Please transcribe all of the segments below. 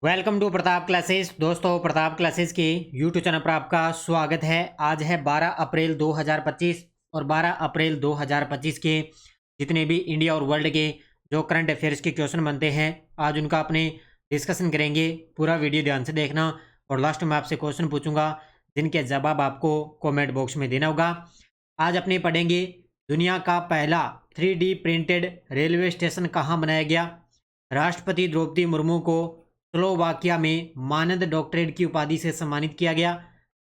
Welcome to Pratap classes. दोस्तों, Pratap classes के YouTube channel पर आपका स्वागत है। आज है 12 अप्रैल 2025 और 12 अप्रैल 2025 के जितने भी इंडिया और वर्ल्ड के जो करंट अफेयर्स के क्वेश्चन बनते हैं, आज उनका अपने डिस्कशन करेंगे। पूरा वीडियो ध्यान से देखना और लास्ट में आपसे क्वेश्चन पूछूंगा जिनके जवाब आपको कॉमेंट बॉक्स में देना होगा। आज अपने पढ़ेंगे दुनिया का पहला 3D प्रिंटेड रेलवे स्टेशन कहाँ बनाया गया। राष्ट्रपति द्रौपदी मुर्मू को स्लोवाकिया में मानद डॉक्टरेट की उपाधि से सम्मानित किया गया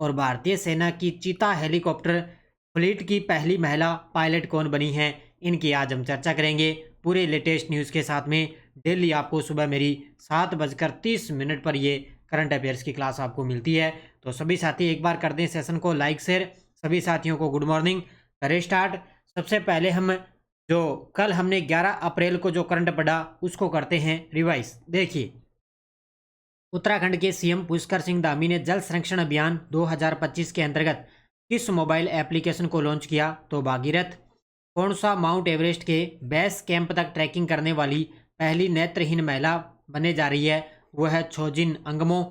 और भारतीय सेना की चीता हेलीकॉप्टर फ्लीट की पहली महिला पायलट कौन बनी है, इनकी आज हम चर्चा करेंगे पूरे लेटेस्ट न्यूज़ के साथ में। डेली आपको सुबह मेरी 7:30 पर ये करंट अफेयर्स की क्लास आपको मिलती है। तो सभी साथी एक बार कर दें सेशन को लाइक शेयर। सभी साथियों को गुड मॉर्निंग। करें स्टार्ट। सबसे पहले हम जो कल हमने 11 अप्रैल को जो करंट पढ़ा उसको करते हैं रिवाइज। देखिए, उत्तराखंड के सीएम पुष्कर सिंह धामी ने जल संरक्षण अभियान 2025 के अंतर्गत किस मोबाइल एप्लीकेशन को लॉन्च किया? तो भागीरथ। कौन सा माउंट एवरेस्ट के बेस कैंप तक ट्रैकिंग करने वाली पहली नेत्रहीन महिला बने जा रही है? वह है छोजिन अंगमो।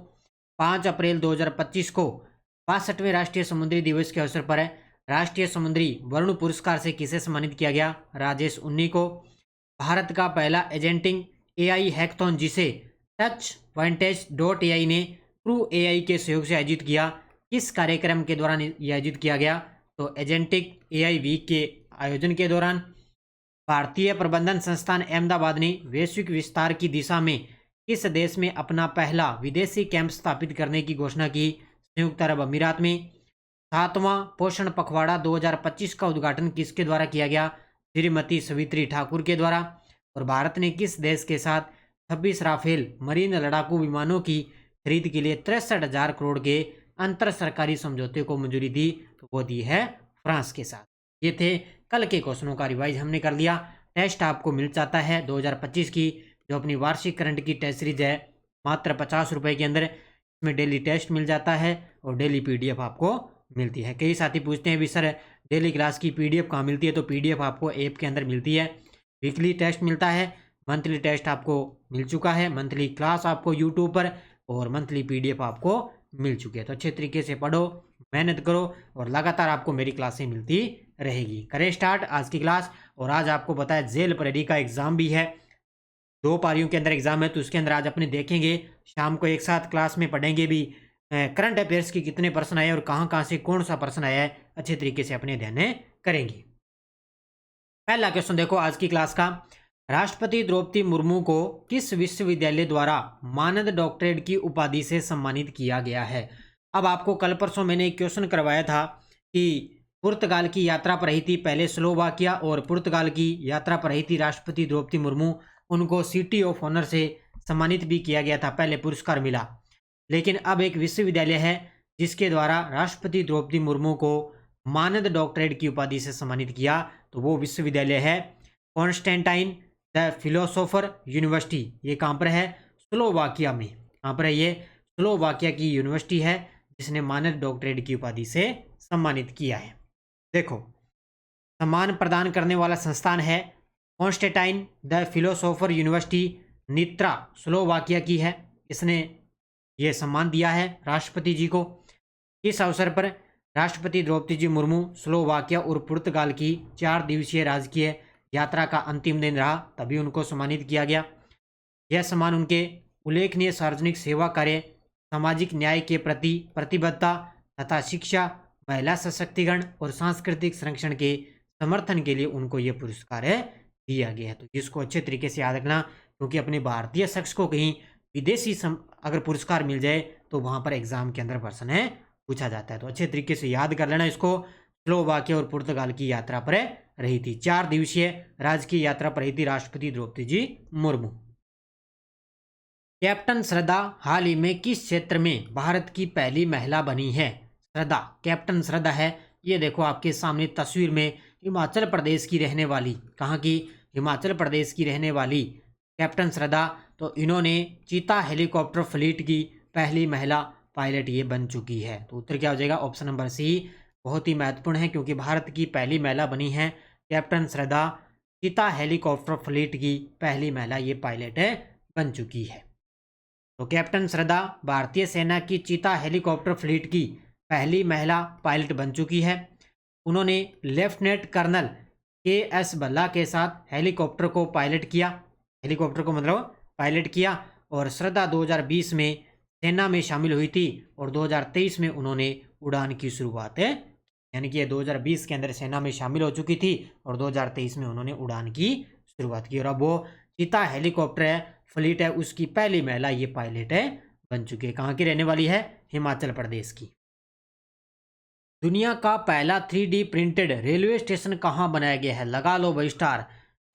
5 अप्रैल 2025 को 62वें राष्ट्रीय समुद्री दिवस के अवसर पर राष्ट्रीय समुद्री वरुण पुरस्कार से किसे सम्मानित किया गया? राजेश उन्नी को। भारत का पहला एजेंटिंग एआई हैकथॉन जिसे टच vantage.ai ने ट्रू एआई के सहयोग से आयोजित किया, किस कार्यक्रम के दौरान ये आयोजित किया गया? तो एजेंटिक एआई वीक के आयोजन के दौरान। भारतीय प्रबंधन संस्थान अहमदाबाद ने वैश्विक विस्तार की दिशा में किस देश में अपना पहला विदेशी कैंप स्थापित करने की घोषणा की? संयुक्त अरब अमीरात में। 7वां पोषण पखवाड़ा 2025 का उद्घाटन किसके द्वारा किया गया? श्रीमती सवित्री ठाकुर के द्वारा। और भारत ने किस देश के साथ 26 राफेल मरीन लड़ाकू विमानों की खरीद के लिए 63,000 करोड़ के अंतर सरकारी समझौते को मंजूरी दी? तो वो दी है फ्रांस के साथ। ये थे कल के क्वेश्चनों का रिवाइज हमने कर लिया। टेस्ट आपको मिल जाता है 2025 की जो अपनी वार्षिक करंट की टेस्ट सीरीज है, मात्र 50 रुपये के अंदर। इसमें डेली टेस्ट मिल जाता है और डेली पीडीएफ आपको मिलती है। कई साथी पूछते हैं भी सर डेली क्लास की पीडीएफ कहाँ मिलती है? तो पीडीएफ आपको ऐप के अंदर मिलती है। वीकली टेस्ट मिलता है, मंथली टेस्ट आपको मिल चुका है, मंथली क्लास आपको यूट्यूब पर और मंथली पीडीएफ आपको मिल चुकी है। तो अच्छे तरीके से पढ़ो, मेहनत करो और लगातार आपको मेरी क्लासें मिलती रहेगी। करें स्टार्ट आज की क्लास। और आज आपको बताया जेल प्रहरी का एग्जाम भी है, 2 पारियों के अंदर एग्जाम है, तो उसके अंदर आज अपने देखेंगे शाम को एक साथ क्लास में पढ़ेंगे भी करंट अफेयर्स के कितने प्रश्न आए और कहाँ कहाँ से कौन सा प्रश्न आया है, अच्छे तरीके से अपने ध्यान करेंगे। पहला क्वेश्चन देखो आज की क्लास का। राष्ट्रपति द्रौपदी मुर्मू को किस विश्वविद्यालय द्वारा मानद डॉक्टरेट की उपाधि से सम्मानित किया गया है? अब आपको कल परसों मैंने एक क्वेश्चन करवाया था कि पुर्तगाल की यात्रा पर रही थी पहले स्लोवाकिया और पुर्तगाल की यात्रा पर रही थी राष्ट्रपति द्रौपदी मुर्मू। उनको सिटी ऑफ ऑनर से सम्मानित भी किया गया था, पहले पुरस्कार मिला। लेकिन अब एक विश्वविद्यालय है जिसके द्वारा राष्ट्रपति द्रौपदी मुर्मू को मानद डॉक्टरेट की उपाधि से सम्मानित किया, तो वो विश्वविद्यालय है कॉन्स्टेंटाइन द फिलोसोफर यूनिवर्सिटी। ये कहाँ पर है? स्लोवाकिया में। कहाँ पर है ये? स्लोवाकिया की यूनिवर्सिटी है जिसने मानद डॉक्टरेट की उपाधि से सम्मानित किया है। देखो, सम्मान प्रदान करने वाला संस्थान है Constantine the Philosopher University, Nitra Slovakia की है। इसने ये सम्मान दिया है राष्ट्रपति जी को। इस अवसर पर राष्ट्रपति द्रौपदी जी मुर्मू स्लोवाकिया और पुर्तगाल की 4 दिवसीय राजकीय यात्रा का अंतिम दिन रहा, तभी उनको सम्मानित किया गया। यह सम्मान उनके उल्लेखनीय सार्वजनिक सेवा कार्य, सामाजिक न्याय के प्रति प्रतिबद्धता तथा शिक्षा, महिला सशक्तिकरण और सांस्कृतिक संरक्षण के समर्थन के लिए उनको ये पुरस्कार दिया गया है। तो जिसको अच्छे तरीके से याद रखना, क्योंकि अपने भारतीय शख्स को कहीं विदेशी अगर पुरस्कार मिल जाए तो वहाँ पर एग्जाम के अंदर प्रश्न पूछा जाता है। तो अच्छे तरीके से याद कर लेना इसको। स्लोवाकिया और पुर्तगाल की यात्रा पर रही थी, 4 दिवसीय राजकीय यात्रा पर रही थी राष्ट्रपति द्रौपदी जी मुर्मू। कैप्टन श्रद्धा हाल ही में किस क्षेत्र में भारत की पहली महिला बनी है? श्रद्धा, कैप्टन श्रद्धा है, ये देखो आपके सामने तस्वीर में हिमाचल प्रदेश की रहने वाली, कहाँ की? हिमाचल प्रदेश की रहने वाली कैप्टन श्रद्धा। तो इन्होंने चीता हेलीकॉप्टर फ्लीट की पहली महिला पायलट ये बन चुकी है। तो उत्तर क्या हो जाएगा? ऑप्शन नंबर सी बहुत ही महत्वपूर्ण है, क्योंकि भारत की पहली महिला बनी है कैप्टन श्रद्धा। चीता हेलीकॉप्टर फ्लीट की पहली महिला ये पायलट बन चुकी है। तो कैप्टन श्रद्धा भारतीय सेना की चीता हेलीकॉप्टर फ्लीट की पहली महिला पायलट बन चुकी है। उन्होंने लेफ्टिनेंट कर्नल KS भल्ला के साथ हेलीकॉप्टर को पायलट किया, हेलीकॉप्टर को मतलब पायलट किया। और श्रद्धा 2020 में सेना में शामिल हुई थी और 2023 में उन्होंने उड़ान की शुरुआत है, यानी कि ये 2020 के अंदर सेना में शामिल हो चुकी थी और 2023 में उन्होंने उड़ान की शुरुआत की। और अब वो चीता हेलीकॉप्टर है फ्लीट है उसकी पहली महिला ये पायलट है बन चुकी है। कहाँ की रहने वाली है? हिमाचल प्रदेश की। दुनिया का पहला 3D प्रिंटेड रेलवे स्टेशन कहाँ बनाया गया है? लगा लो भाई स्टार,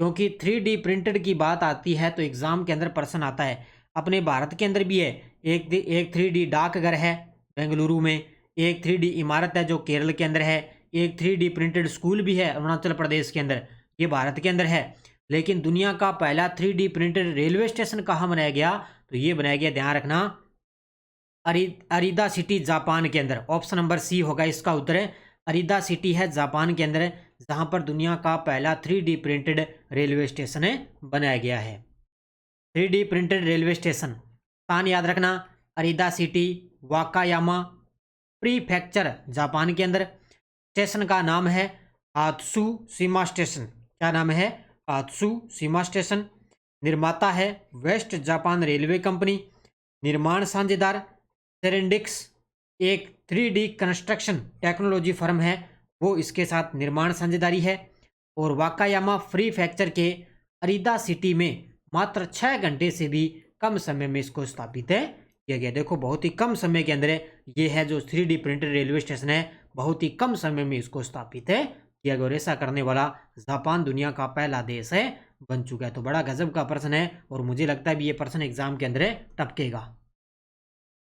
क्योंकि 3D प्रिंटेड की बात आती है तो एग्जाम के अंदर प्रश्न आता है। अपने भारत के अंदर भी है, एक 3D डाकघर है बेंगलुरु में, एक 3D इमारत है जो केरल के अंदर है, एक 3D प्रिंटेड स्कूल भी है अरुणाचल प्रदेश के अंदर, ये भारत के अंदर है। लेकिन दुनिया का पहला 3D प्रिंटेड रेलवे स्टेशन कहाँ बनाया गया? तो ये बनाया गया, ध्यान रखना, अरीदा सिटी जापान के अंदर। ऑप्शन नंबर सी होगा इसका उत्तर। अरीदा सिटी है जापान के अंदर, जहां पर दुनिया का पहला 3D प्रिंटेड रेलवे स्टेशन बनाया गया है। 3D प्रिंटेड रेलवे स्टेशन स्थान याद रखना, अरीदा सिटी, वाकायामा प्रीफेक्चर जापान के अंदर। स्टेशन का नाम है आत्सु सीमा स्टेशन। क्या नाम है? आत्सु सीमा स्टेशन। निर्माता है वेस्ट जापान रेलवे कंपनी। निर्माण साझेदार सेरेंडिक्स, एक 3D कंस्ट्रक्शन टेक्नोलॉजी फर्म है, वो इसके साथ निर्माण साझेदारी है। और वाकायामा प्रीफेक्चर के अरीदा सिटी में मात्र 6 घंटे से भी कम समय में इसको स्थापित किया गया। देखो बहुत ही कम समय के अंदर ये है जो 3D प्रिंटेड रेलवे स्टेशन है, बहुत ही कम समय में इसको स्थापित किया गया। और ऐसा करने वाला जापान दुनिया का पहला देश है बन चुका है। तो बड़ा गजब का प्रश्न है और मुझे लगता है भी ये प्रश्न एग्जाम के अंदर टपकेगा।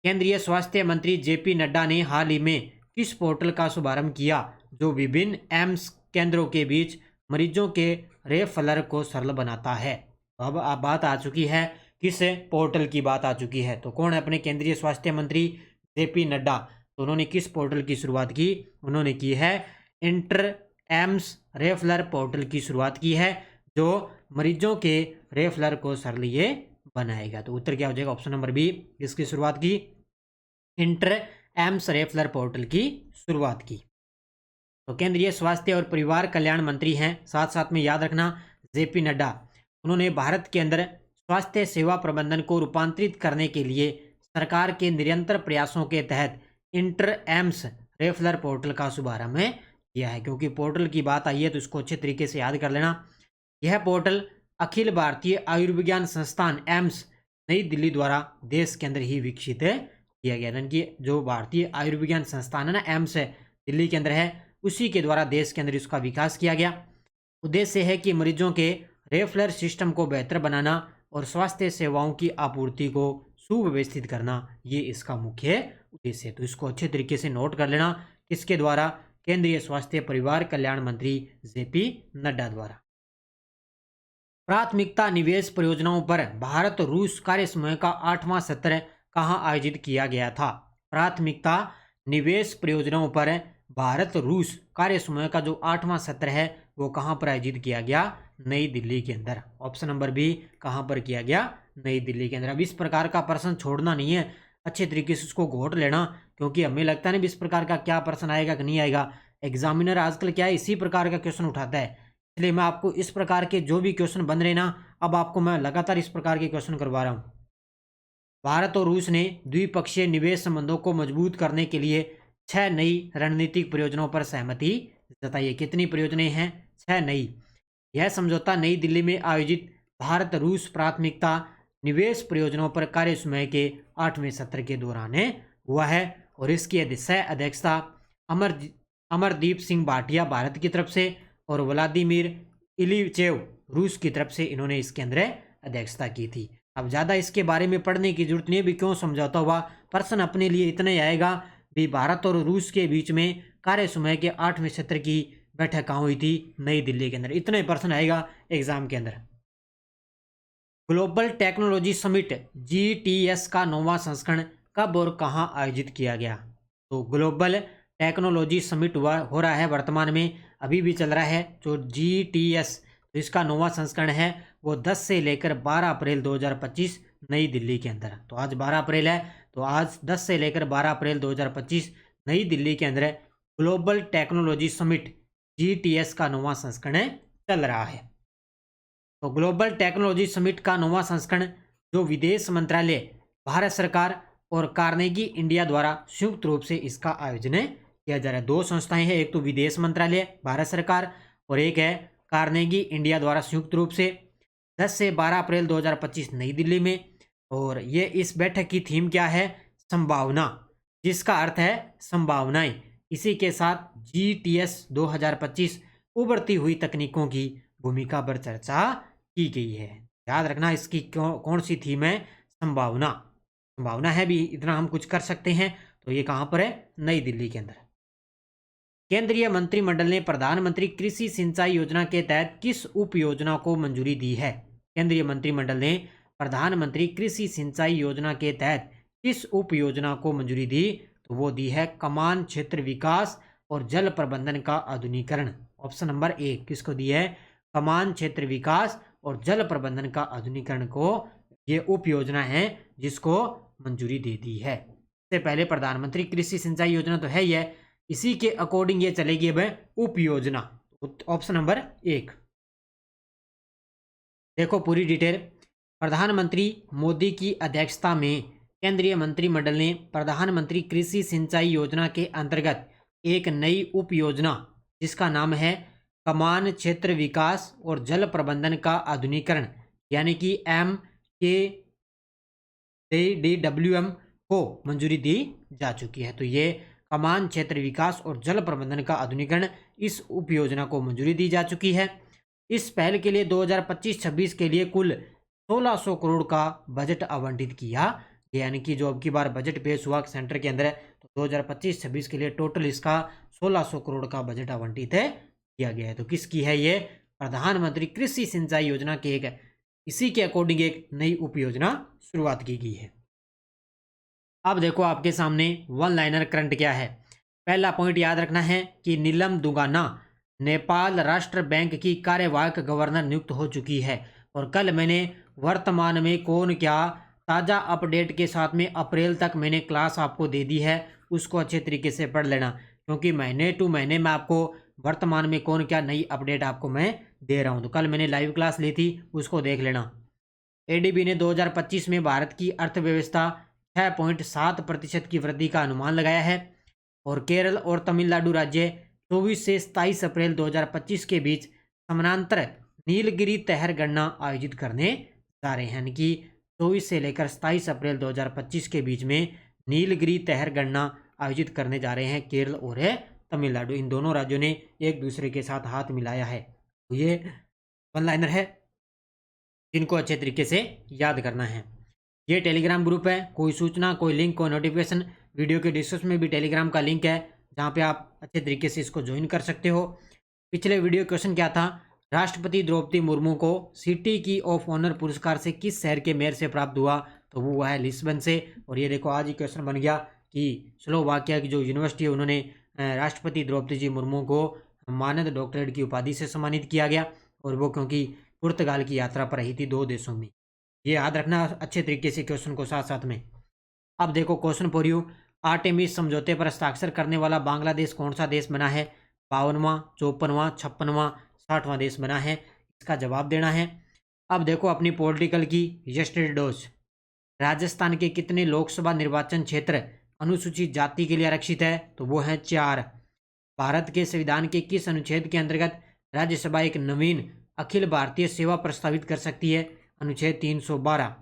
केंद्रीय स्वास्थ्य मंत्री JP नड्डा ने हाल ही में किस पोर्टल का शुभारंभ किया जो विभिन्न एम्स केंद्रों के बीच मरीजों के रेफरल को सरल बनाता है? अब बात आ चुकी है, किस पोर्टल की बात आ चुकी है? तो कौन है अपने केंद्रीय स्वास्थ्य मंत्री? JP नड्डा। तो उन्होंने किस पोर्टल की शुरुआत की? उन्होंने की है इंटर एम्स रेफरल पोर्टल की शुरुआत की है, जो मरीजों के रेफरल को सरल ये बनाएगा। तो उत्तर क्या हो जाएगा? ऑप्शन नंबर बी, इसकी शुरुआत की इंटर एम्स रेफरल पोर्टल की शुरुआत की। तो केंद्रीय स्वास्थ्य और परिवार कल्याण मंत्री हैं, साथ साथ में याद रखना JP नड्डा। उन्होंने भारत के अंदर स्वास्थ्य सेवा प्रबंधन को रूपांतरित करने के लिए सरकार के निरंतर प्रयासों के तहत इंटर एम्स रेफरल पोर्टल का शुभारंभ किया है। क्योंकि पोर्टल की बात आई है तो इसको अच्छे तरीके से याद कर लेना। यह पोर्टल अखिल भारतीय आयुर्विज्ञान संस्थान एम्स नई दिल्ली द्वारा देश के अंदर ही विकसित किया गया। यानी कि जो भारतीय आयुर्विज्ञान संस्थान है ना, एम्स है दिल्ली के अंदर है, उसी के द्वारा देश के अंदर इसका विकास किया गया। उद्देश्य है कि मरीजों के रेफरल सिस्टम को बेहतर बनाना और स्वास्थ्य सेवाओं की आपूर्ति को सुव्यवस्थित करना, ये इसका मुख्य उद्देश्य है। तो इसको अच्छे तरीके से नोट कर लेना, किसके द्वारा? केंद्रीय स्वास्थ्य परिवार कल्याण मंत्री JP नड्डा द्वारा। प्राथमिकता निवेश परियोजनाओं पर भारत रूस कार्यसमूह का 8वां सत्र कहाँ आयोजित किया गया था? प्राथमिकता निवेश परियोजनाओं पर भारत रूस कार्यसमूह का जो 8वां सत्र है वो कहाँ पर आयोजित किया गया? नई दिल्ली के अंदर। ऑप्शन नंबर बी, कहाँ पर किया गया? नई दिल्ली के अंदर। अब इस प्रकार का प्रश्न छोड़ना नहीं है, अच्छे तरीके से उसको घोट लेना, क्योंकि हमें लगता नहीं इस प्रकार का क्या प्रश्न आएगा कि नहीं आएगा। एग्जामिनर आजकल क्या है, इसी प्रकार का क्वेश्चन उठाता है, इसलिए मैं आपको इस प्रकार के जो भी क्वेश्चन बन रहे ना, अब आपको मैं लगातार इस प्रकार के क्वेश्चन करवा रहा हूँ। भारत और रूस ने द्विपक्षीय निवेश संबंधों को मजबूत करने के लिए 6 नई रणनीतिक परियोजनाओं पर सहमति जताई। कितनी परियोजनाएं हैं? 6 नई। यह समझौता नई दिल्ली में आयोजित भारत रूस प्राथमिकता निवेश परियोजनाओं पर कार्यसमूह के 8वें सत्र के दौरान हुआ है। और इसकी सह अध्यक्षता अमरदीप सिंह भाटिया भारत की तरफ से और व्लादिमीर इलीचेव रूस की तरफ से इन्होंने इसके अंदर अध्यक्षता की थी। अब ज़्यादा इसके बारे में पढ़ने की जरूरत नहीं भी क्यों समझौता हुआ, प्रश्न अपने लिए इतना ही आएगा भी भारत और रूस के बीच में कार्यसमूह के 8वें सत्र की बैठक कहाँ हुई थी? नई दिल्ली के अंदर। इतना ही प्रश्न आएगा एग्जाम के अंदर। ग्लोबल टेक्नोलॉजी समिट GTS का 9वां संस्करण कब और कहाँ आयोजित किया गया? तो ग्लोबल टेक्नोलॉजी समिट हो रहा है वर्तमान में, अभी भी चल रहा है जो GTS, तो इसका 9वां संस्करण है वो 10 से लेकर 12 अप्रैल 2025 नई दिल्ली के अंदर। तो आज 12 अप्रैल है, तो आज 10 से लेकर 12 अप्रैल 2025 नई दिल्ली के अंदर ग्लोबल टेक्नोलॉजी समिट GTS का 9वां संस्करण चल रहा है। तो ग्लोबल टेक्नोलॉजी समिट का 9वां संस्करण जो विदेश मंत्रालय, भारत सरकार और कार्नेगी इंडिया द्वारा संयुक्त रूप से इसका आयोजन किया जा रहा है। दो संस्थाएं हैं, एक तो विदेश मंत्रालय भारत सरकार और एक है कार्नेगी इंडिया द्वारा संयुक्त रूप से 10 से 12 अप्रैल 2025 नई दिल्ली में। और ये इस बैठक की थीम क्या है? संभावना, जिसका अर्थ है संभावनाएं। इसी के साथ GTS 2025 उभरती हुई तकनीकों की भूमिका पर चर्चा की गई है। याद रखना इसकी कौन सी थीम है? संभावना। संभावना है भी, इतना हम कुछ कर सकते हैं। तो ये कहां पर है? नई दिल्ली के अंदर। केंद्रीय मंत्रिमंडल ने प्रधानमंत्री कृषि सिंचाई योजना के तहत किस उप योजना को मंजूरी दी है? केंद्रीय मंत्रिमंडल ने प्रधानमंत्री कृषि सिंचाई योजना के तहत किस उप योजना को मंजूरी दी? तो वो दी है कमान क्षेत्र विकास और जल प्रबंधन का आधुनिकीकरण। ऑप्शन नंबर 1 किसको दी है? कमान क्षेत्र विकास और जल प्रबंधन का आधुनिकीकरण को ये उप योजना है जिसको मंजूरी दे दी है। इससे पहले प्रधानमंत्री कृषि सिंचाई योजना तो है ही है, इसी के अकॉर्डिंग ये चलेगी अब उप योजना। Option number 1। देखो पूरी डिटेल। प्रधानमंत्री मोदी की अध्यक्षता में केंद्रीय मंत्रिमंडल ने प्रधानमंत्री कृषि सिंचाई योजना के अंतर्गत एक नई उप योजना जिसका नाम है कमान क्षेत्र विकास और जल प्रबंधन का आधुनिकीकरण यानी कि MKDWM को मंजूरी दी जा चुकी है। तो ये कमान क्षेत्र विकास और जल प्रबंधन का आधुनिकीकरण, इस उप योजना को मंजूरी दी जा चुकी है। इस पहल के लिए 2025-26 के लिए कुल 1600 करोड़ का बजट आवंटित किया गया, यानी कि जो अब की बार बजट पेश हुआ सेंटर के अंदर है, तो 2025-26 के लिए टोटल इसका 1600 करोड़ का बजट आवंटित किया गया है। तो किसकी है ये? प्रधानमंत्री कृषि सिंचाई योजना के एक इसी के अकॉर्डिंग एक नई उप योजना शुरुआत की गई है। अब देखो आपके सामने वन लाइनर करंट क्या है। पहला पॉइंट याद रखना है कि नीलम दुगाना नेपाल राष्ट्र बैंक की कार्यवाहक गवर्नर नियुक्त हो चुकी है। और कल मैंने वर्तमान में कौन क्या ताज़ा अपडेट के साथ में अप्रैल तक मैंने क्लास आपको दे दी है, उसको अच्छे तरीके से पढ़ लेना, क्योंकि महीने टू महीने में आपको वर्तमान में कौन क्या नई अपडेट आपको मैं दे रहा हूँ। तो कल मैंने लाइव क्लास ली थी, उसको देख लेना। ADB ने 2025 में भारत की अर्थव्यवस्था 6.7% की वृद्धि का अनुमान लगाया है। और केरल और तमिलनाडु राज्य 24 से 27 अप्रैल 2025 के बीच समानांतर नीलगिरी तहर गणना आयोजित करने जा रहे हैं, यानी कि 24 से लेकर 27 अप्रैल 2025 के बीच में नीलगिरी तहर गणना आयोजित करने जा रहे हैं केरल और तमिलनाडु। इन दोनों राज्यों ने एक दूसरे के साथ हाथ मिलाया है। तो ये वन लाइनर है जिनको अच्छे तरीके से याद करना है। ये टेलीग्राम ग्रुप है, कोई सूचना, कोई लिंक, कोई नोटिफिकेशन, वीडियो के डिस्क्रिप्शन में भी टेलीग्राम का लिंक है जहाँ पे आप अच्छे तरीके से इसको ज्वाइन कर सकते हो। पिछले वीडियो क्वेश्चन क्या था? राष्ट्रपति द्रौपदी मुर्मू को सिटी की ऑफ ऑनर पुरस्कार से किस शहर के मेयर से प्राप्त हुआ? तो वो हुआ है लिस्बन से। और ये देखो आज ही क्वेश्चन बन गया कि स्लोवाकिया की जो यूनिवर्सिटी है उन्होंने राष्ट्रपति द्रौपदी जी मुर्मू को मानद डॉक्टरेट की उपाधि से सम्मानित किया गया, और वो क्योंकि पुर्तगाल की यात्रा पर रही थी 2 देशों में। ये याद रखना अच्छे तरीके से क्वेश्चन को साथ साथ में। अब देखो क्वेश्चन फॉर यू, आर्टेमिस समझौते पर हस्ताक्षर करने वाला बांग्लादेश कौन सा देश बना है? 52वां, 54वां, 56वां, 60वां देश बना है। इसका जवाब देना है। अब देखो अपनी पॉलिटिकल की यस्टरडे डोज। राजस्थान के कितने लोकसभा निर्वाचन क्षेत्र अनुसूचित जाति के लिए आरक्षित है? तो वो हैं 4। भारत के संविधान के किस अनुच्छेद के अंतर्गत राज्यसभा एक नवीन अखिल भारतीय सेवा प्रस्तावित कर सकती है? अनुच्छेद 312।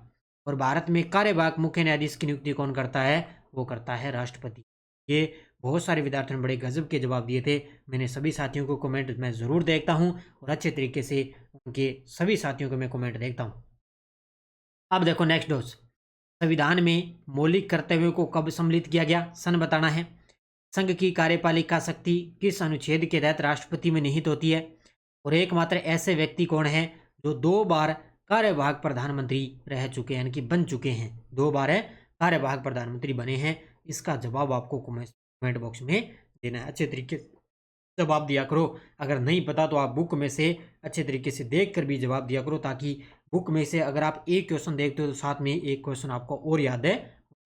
और भारत में कार्यवाहक मुख्य न्यायाधीश की नियुक्ति कौन करता है? वो करता है राष्ट्रपति। ये बहुत सारे विद्यार्थियों ने बड़े गजब के जवाब दिए थे। मैंने सभी साथियों को कमेंट मैं ज़रूर देखता हूँ और अच्छे तरीके से उनके सभी साथियों को मैं कमेंट देखता हूँ। अब देखो नेक्स्ट डोज, संविधान में मौलिक कर्तव्यों को कब सम्मिलित किया गया? सन बताना है। संघ की कार्यपालिका शक्ति किस अनुच्छेद के तहत राष्ट्रपति में निहित होती है? और एकमात्र ऐसे व्यक्ति कौन है जो 2 बार कार्यवाहक प्रधानमंत्री रह चुके हैं, यानी कि बन चुके हैं, 2 बार कार्यवाहक प्रधानमंत्री बने हैं? इसका जवाब आपको कमेंट बॉक्स में देना है। अच्छे तरीके से जवाब दिया करो। अगर नहीं पता तो आप बुक में से अच्छे तरीके से देख कर भी जवाब दिया करो, ताकि बुक में से अगर आप एक क्वेश्चन देखते हो तो साथ में एक क्वेश्चन आपको और याद है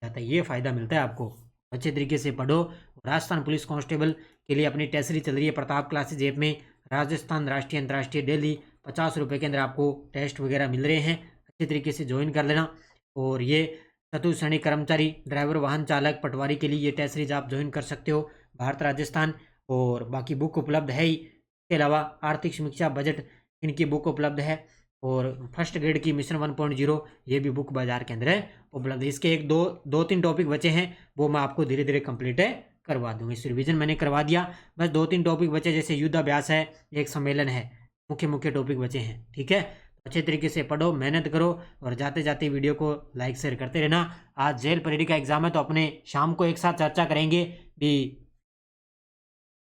जाता है, ये फ़ायदा मिलता है आपको। अच्छे तरीके से पढ़ो। राजस्थान पुलिस कांस्टेबल के लिए अपनी टेस्ट सीरीज चल रही है प्रताप क्लासेज ऐप में। राजस्थान राष्ट्रीय अंतर्राष्ट्रीय डेली 50 रुपये के अंदर आपको टेस्ट वगैरह मिल रहे हैं, अच्छे तरीके से ज्वाइन कर लेना। और ये चतुर्थ श्रेणी कर्मचारी, ड्राइवर, वाहन चालक, पटवारी के लिए ये टेस्ट सीरीज आप ज्वाइन कर सकते हो, भारत राजस्थान। और बाकी बुक उपलब्ध है ही, इसके अलावा आर्थिक समीक्षा, बजट, इनकी बुक उपलब्ध है। और फर्स्ट ग्रेड की मिशन 1.0 ये भी बुक बाजार के अंदर है उपलब्ध है। इसके एक दो तीन टॉपिक बचे हैं, वो मैं आपको धीरे धीरे कंप्लीट करवा दूंगा। इस रिवीजन मैंने करवा दिया, बस 2-3 टॉपिक बचे, जैसे युद्धाभ्यास है, एक सम्मेलन है, मुख्य टॉपिक बचे हैं। ठीक है, तो अच्छे तरीके से पढ़ो, मेहनत करो और जाते जाते वीडियो को लाइक शेयर करते रहना। आज जेल परेड का एग्जाम है, तो अपने शाम को एक साथ चर्चा करेंगे भी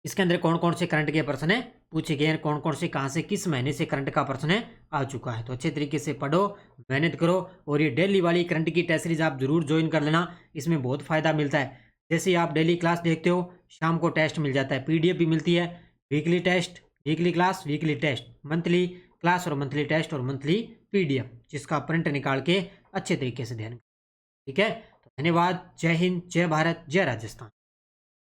इसके अंदर कौन कौन से करंट के प्रश्न है पूछे गए हैं, कौन कौन से कहाँ से किस महीने से करंट का प्रश्न है आ चुका है। तो अच्छे तरीके से पढ़ो, मेहनत करो। और ये डेली वाली करंट की टेस्ट सीरीज आप जरूर ज्वाइन कर लेना, इसमें बहुत फायदा मिलता है। जैसे ही आप डेली क्लास देखते हो, शाम को टेस्ट मिल जाता है, पीडीएफ भी मिलती है, weekly test, weekly class, weekly test, monthly class और मंथली टेस्ट और मंथली पीडीएफ, जिसका प्रिंट निकाल के अच्छे तरीके से ध्यान। ठीक है, तो धन्यवाद। जय हिंद, जय भारत, जय राजस्थान।